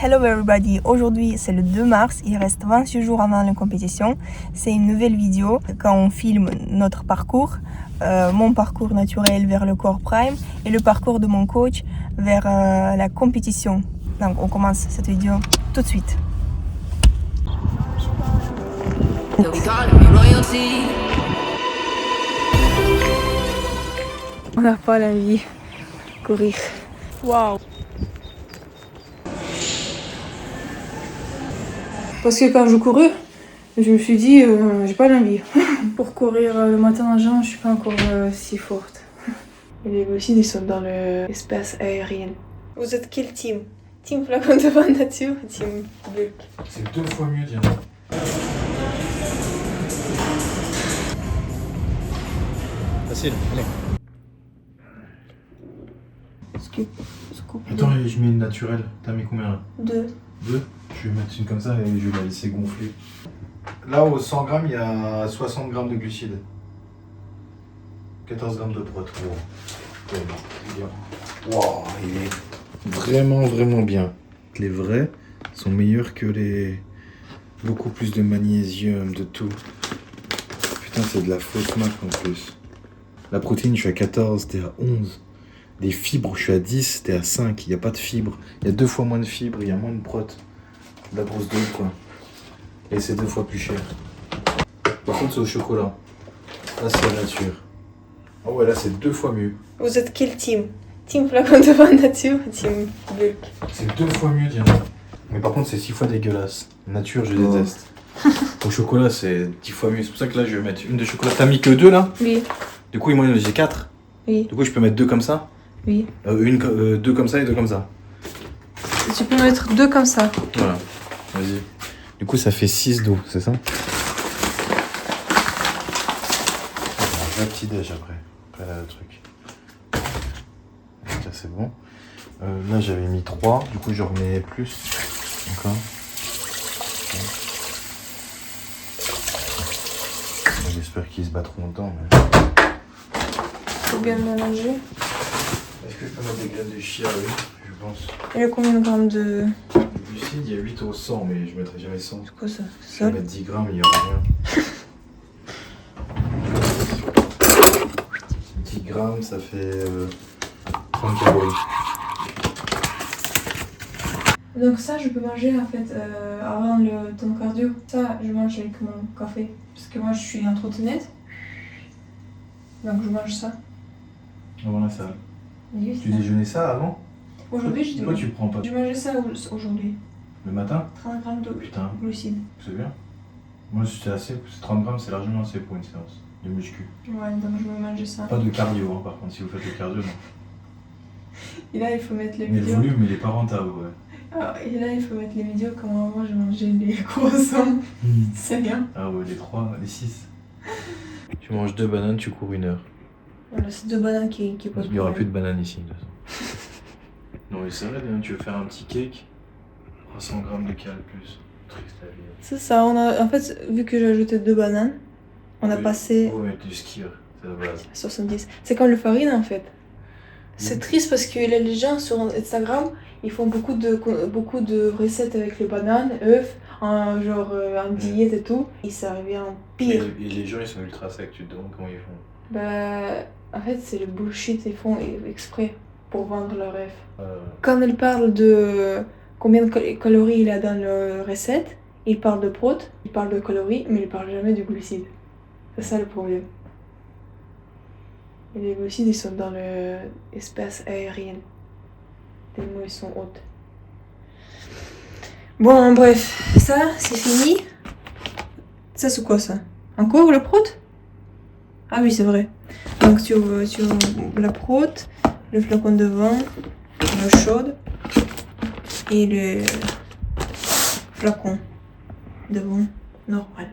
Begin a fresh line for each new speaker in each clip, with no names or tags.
Hello everybody, aujourd'hui c'est le 2 mars, il reste 26 jours avant la compétition. C'est une nouvelle vidéo quand on filme notre parcours, mon parcours naturel vers le corps prime et le parcours de mon coach vers la compétition. Donc on commence cette vidéo tout de suite. On n'a pas l'envie de courir. Waouh! Parce que quand je courais, je me suis dit, j'ai pas l'envie. Pour courir le matin en jean, je suis pas encore si forte. Et les glucides, ils sont dans l'espace aérien. Vous êtes quel team? Team flacon de vin nature ou team bulk?
C'est 2 fois mieux, Diana. Facile, allez.
Scoop.
Attends, je mets une naturelle. T'as mis combien là?
2.
2. Je vais mettre une comme ça et je vais la laisser gonfler. Là, au 100 grammes, il y a 60 grammes de glucides. 14 grammes de prot. Wow, il est vraiment bien. Les vrais sont meilleurs que les... Beaucoup plus de magnésium, de tout. Putain, c'est de la fausse marque en plus. La protéine, je suis à 14, t'es à 11. Les fibres, je suis à 10, t'es à 5. Il n'y a pas de fibres. Il y a 2 fois moins de fibres, il y a moins de prot. De la grosse dope, quoi. Et c'est 2 fois plus cher. Par contre, c'est au chocolat. Là, c'est la nature. Oh ouais, là, c'est 2 fois mieux.
Vous êtes quel team? Team flacon de vin nature ou team bulk?
C'est 2 fois mieux, Diana. Mais par contre, c'est 6 fois dégueulasse. Nature, je déteste. Au chocolat, c'est 10 fois mieux. C'est pour ça que là, je vais mettre une de chocolat. T'as mis que 2 là?
Oui.
Du coup, moi, j'ai 4.
Oui.
Du coup, je peux mettre 2 comme ça?
Oui.
2 comme ça et 2 comme ça.
Tu peux mettre 2 comme ça.
Voilà. Vas-y. Du coup, ça fait 6 d'eau, c'est ça? Un vrai petit déj après le truc. Ça, c'est bon. Là, j'avais mis 3. Du coup, je remets plus. Encore. J'espère qu'ils se battront longtemps. Mais...
Faut bien mélanger.
Est-ce que je peux mettre des graines de chia? Oui, je pense.
Il y a combien de grammes de...
Le glucide, il y a 8 au 100, mais je mettrai jamais 100.
C'est quoi ça?
Je vais mettre 10 grammes, il n'y aura rien. 10 grammes, ça fait 30 calories.
Donc ça, je peux manger en fait avant le temps cardio. Ça, je mange avec mon café. Parce que moi, je suis en trottinette. Donc je mange ça.
Avant la salle.
Oui,
Tu déjeunais ça avant?
aujourd'hui, je
Pourquoi tu prends pas
je mangeais ça aujourd'hui.
le matin?
30 grammes de
Putain,
glucides.
c'est bien. Moi, c'était assez. 30 grammes, c'est largement assez pour une séance de muscu.
Ouais, donc je vais manger ça.
Pas de cardio, hein, par contre, si vous faites le cardio, non.
Et là, il faut mettre les
Mais le
vidéos.
volume, il est pas rentable, ouais.
Ah, et là, il faut mettre les vidéos comment moi je mangeais les croissants. C'est bien.
Ah ouais, les 3, les 6. Tu manges 2 bananes, tu cours 1 heure.
Voilà, c'est 2 bananes qui posent
Il n'y aura plus
problème.
de bananes ici, de toute façon. Non, mais c'est vrai, hein, tu veux faire un petit cake, 300 grammes de cal plus. Triste la vie.
C'est ça, en fait, vu que j'ai ajouté 2 bananes, on a
Oui.
passé
Faut mettre du skier, c'est la base.
70. C'est comme le farine en fait. C'est triste parce que les gens sur Instagram, ils font beaucoup de recettes avec les bananes, œufs, en diète et tout. Et ça revient pire.
Et les gens, ils sont ultra secs, tu te demandes comment ils font.
Bah, en fait, c'est le bullshit, ils font exprès pour vendre leur rêve. Quand ils parlent de combien de calories il y a dans leur recette, ils parlent de prot, ils parlent de calories, mais ils parlent jamais du glucide. C'est ça le problème. Et les glucides, ils sont dans l'espace aérien. Tellement ils sont hautes. Bon, bref, ça, c'est fini. Ça, c'est quoi ça? Encore le prot? Ah oui, c'est vrai. Donc, tu ouvres la prot, le flacon de vin, l'eau chaude et le flacon de vin normal.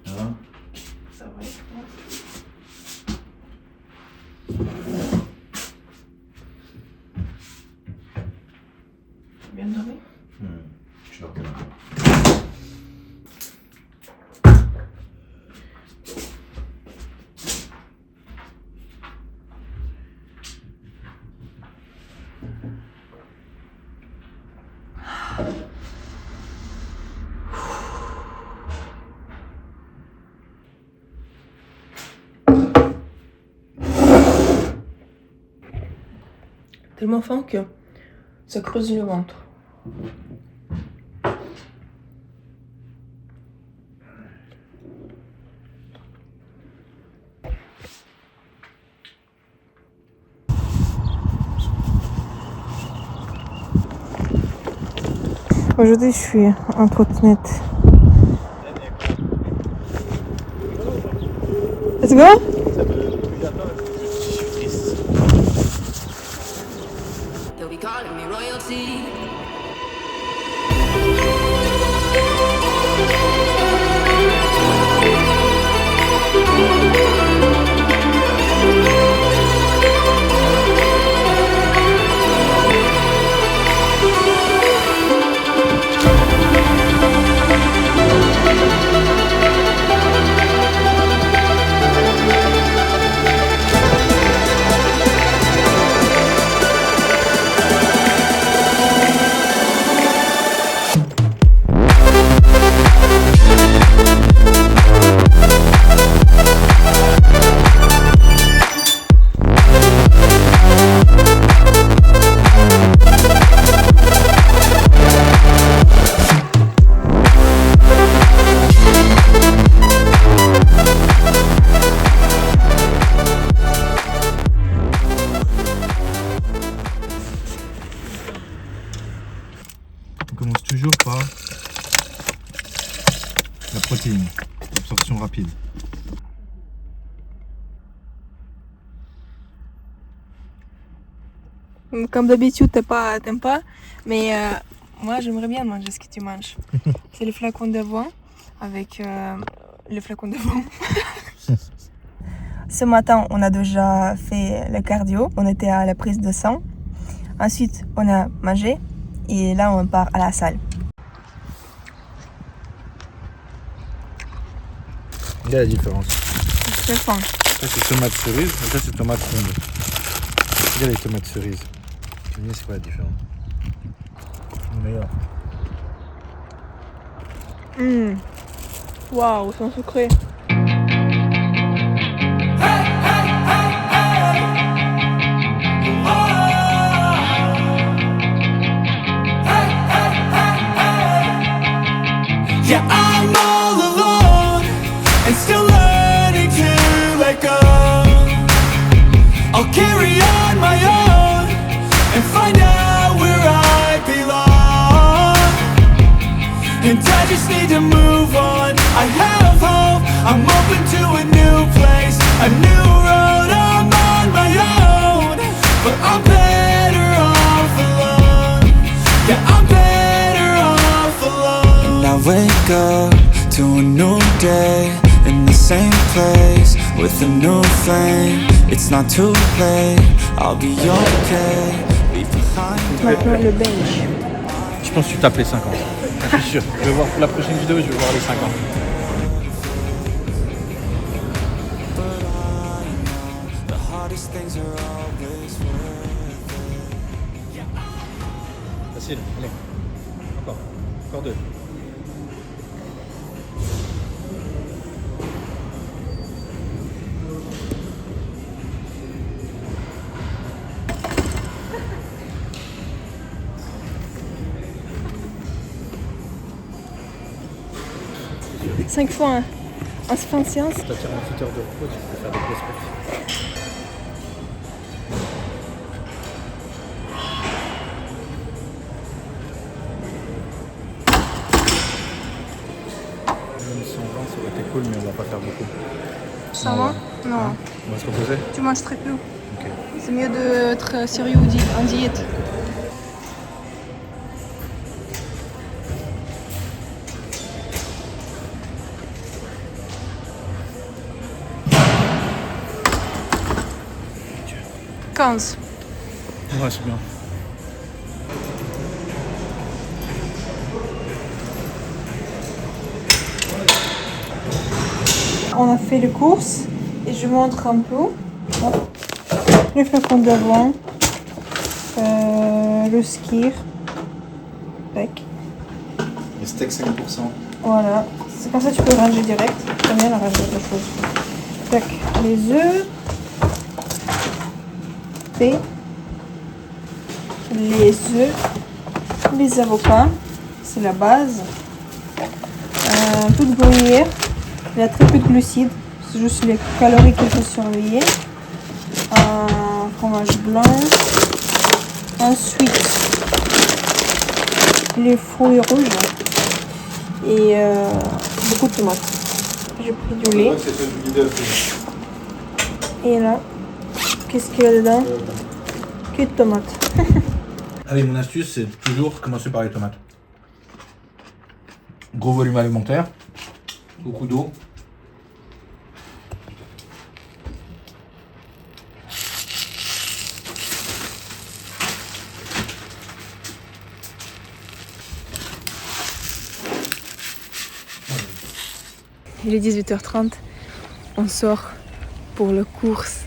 Hein?
Ça va être bon. Bien dormi?
Je dors.
tellement fin que ça creuse le ventre. Aujourd'hui, je suis en trottinette. Let's go?
They'll be calling me royalty.
On commence toujours par la protéine, l'absorption rapide.
Comme d'habitude, t'aimes pas, mais moi j'aimerais bien manger ce que tu manges. C'est le flacon d'avoine avec le flacon d'avoine. Ce matin, on a déjà fait le cardio, on était à la prise de sang. Ensuite, on a mangé et là, on part à la salle.
Il y a la différence.
C'est fin.
Ça c'est tomate cerise, et ça c'est tomate ronde. Regarde les tomates cerises. C'est quoi la différence? Meilleur.
Waouh, c'est sucré.
Yeah, I'm all alone and still learning to let go. I'll carry on my own and find out where I belong. And I just need to move on. I have hope, I'm open to a new place, a new road. I'm on my own, but I'm better off alone. Yeah, I'm better off alone. And I wake up to a new day in the same place with a new flame. It's not too late, I'll be okay. Leave behind.
Maintenant, le bench.
Je pense que tu tapes les 50. Je suis sûr. Je vais voir pour la prochaine vidéo, je vais voir les 50.
The hardest things are always worth it.
Facile, allez. Encore. Encore deux.
Cinq fois en fin de séance.
Ça tire un petit heure de repos, tu peux faire des grosses perfs. Même 120, ça aurait été cool, mais on va pas faire beaucoup.
Ça va? Non.
Hein, on va se reposer.
Tu manges très peu.
Ok.
C'est mieux d'être sérieux en diète. « 15.
Ouais, c'est bien.
On a fait les courses et je montre un peu. Hop. Le flacon d'avoine, le skir. Tac.
Les steaks 5%.
Voilà. C'est comme ça que tu peux ranger direct. J'aime bien la ranger de choses. Tac. Les œufs. Thé. les œufs, les avocats, c'est la base. Toute gruyère, il y a très peu de glucides, c'est juste les calories qu'il faut surveiller. Un fromage blanc. Ensuite, les fruits rouges et beaucoup de tomates. J'ai pris du lait. Et là, qu'est-ce qu'il y a dedans? Que de tomates.
Allez, mon astuce, c'est toujours commencer par les tomates. Gros volume alimentaire, beaucoup d'eau.
Il est 18h30, on sort pour la course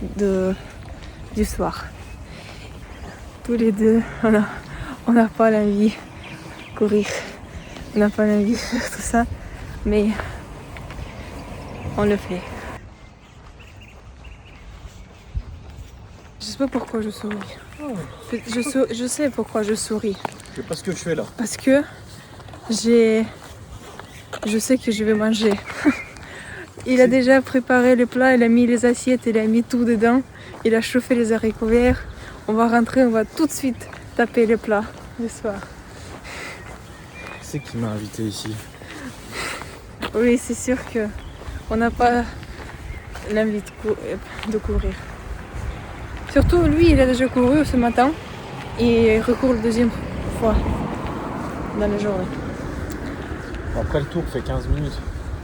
du soir. Tous les deux, on n'a pas l'envie de courir, on n'a pas l'envie de faire tout ça, mais on le fait. Je sais pas pourquoi je souris. Je sais pourquoi je souris.
C'est pas ce que je fais là.
Parce que je sais que je vais manger. Il a déjà préparé le plat, il a mis les assiettes, il a mis tout dedans. Il a chauffé les haricots verts. On va rentrer, on va tout de suite taper le plat le soir.
C'est qui m'a invité ici?
Oui, c'est sûr que on n'a pas l'envie de courir. Surtout lui, il a déjà couru ce matin et il recourt la deuxième fois dans la journée.
Après le tour fait 15 minutes,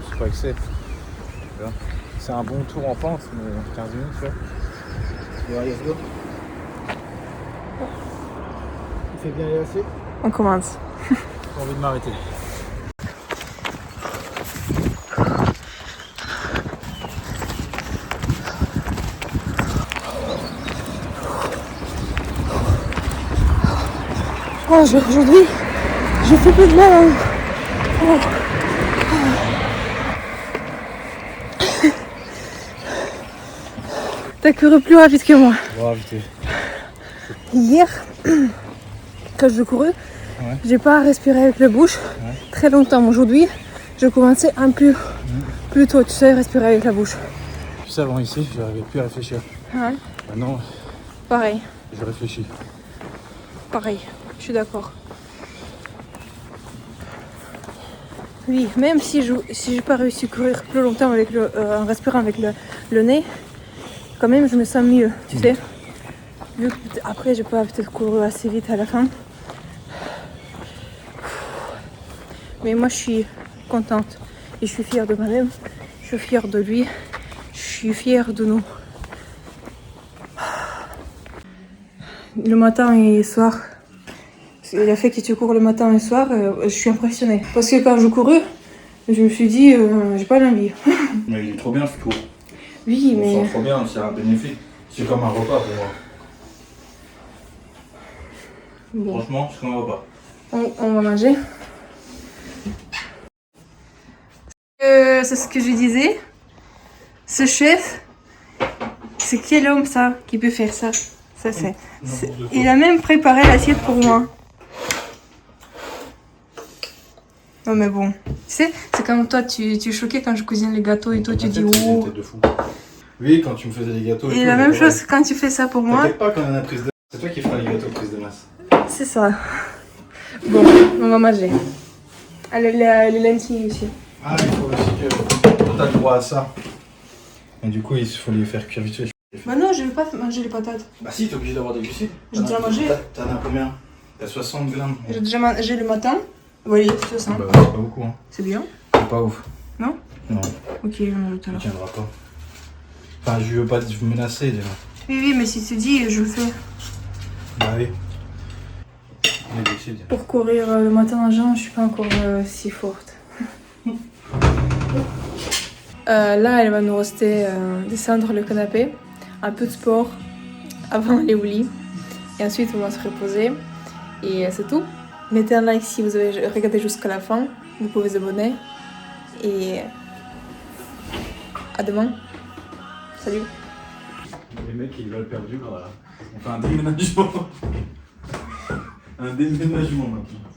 je sais pas que c'est. C'est un bon tour en pente, mais 15 minutes, tu vois. Ouais, let's go. Il fait bien aller assez.
On commence.
J'ai envie de m'arrêter.
Oh, aujourd'hui, je fais plus de mal. Oh. T'as couru plus rapide que moi.
Bon, vite.
Hier, quand je courais, j'ai pas respiré avec la bouche très longtemps. Aujourd'hui, je commençais un peu plus tôt, tu sais, respirer avec la bouche.
Tu sais, avant ici, je n'arrivais plus à réfléchir.
Ouais.
Maintenant,
Pareil,
je réfléchis.
pareil, je suis d'accord. Oui, même si j'ai pas réussi à courir plus longtemps avec en respirant avec le nez, quand même je me sens mieux, tu sais. Vu que après j'ai pas peut-être couru assez vite à la fin. Mais moi je suis contente et je suis fière de moi-même, je suis fière de lui, je suis fière de nous. Le matin et le soir, le fait que tu cours le matin et le soir, je suis impressionnée. Parce que quand je courais, je me suis dit, j'ai pas l'envie.
Mais il est trop bien ce tour.
Oui, mais...
On sent trop bien, c'est un bénéfice. C'est comme un repas pour moi.
Bon.
Franchement, c'est comme un repas.
On va manger. C'est ce que je disais. Ce chef, c'est quel homme ça qui peut faire ça? Il a même préparé l'assiette pour moi. Non mais bon, tu sais, c'est comme toi, tu es choqué quand je cuisine les gâteaux et toi tu dis oh.
Oui, quand tu me faisais les gâteaux.
Et la même chose quand tu fais ça pour moi.
T'inquiète pas quand on a prise de... C'est toi qui feras les gâteaux prise de masse.
C'est ça. Bon, on va manger. Allez, les lentilles aussi.
Ah, il faut aussi que t'as le droit à ça. Et du coup, il faut les faire cuire vite fait.
Bah non, je vais pas manger les patates.
Bah si, t'es obligé d'avoir des glucides.
J'ai déjà mangé.
T'en as combien? T'as 60 grammes.
J'ai déjà mangé le matin. Voilà, c'est ça.
Bah, c'est pas beaucoup, hein.
C'est bien.
C'est pas ouf.
Non?
Non,
Ok, on mange tout à
tu
l'heure.
tiendras pas. Enfin, je veux pas te menacer déjà.
Oui, mais si tu dis, je le fais.
Bah oui. Les glucides.
Pour courir le matin en juin, je suis pas encore si forte. Là, il va nous rester descendre le canapé, un peu de sport avant aller au lit. Et ensuite, on va se reposer. Et c'est tout. Mettez un like si vous avez regardé jusqu'à la fin. Vous pouvez vous abonner. Et à demain. Salut.
Les mecs, ils veulent perdre du gras là. On fait un déménagement. Un déménagement maintenant.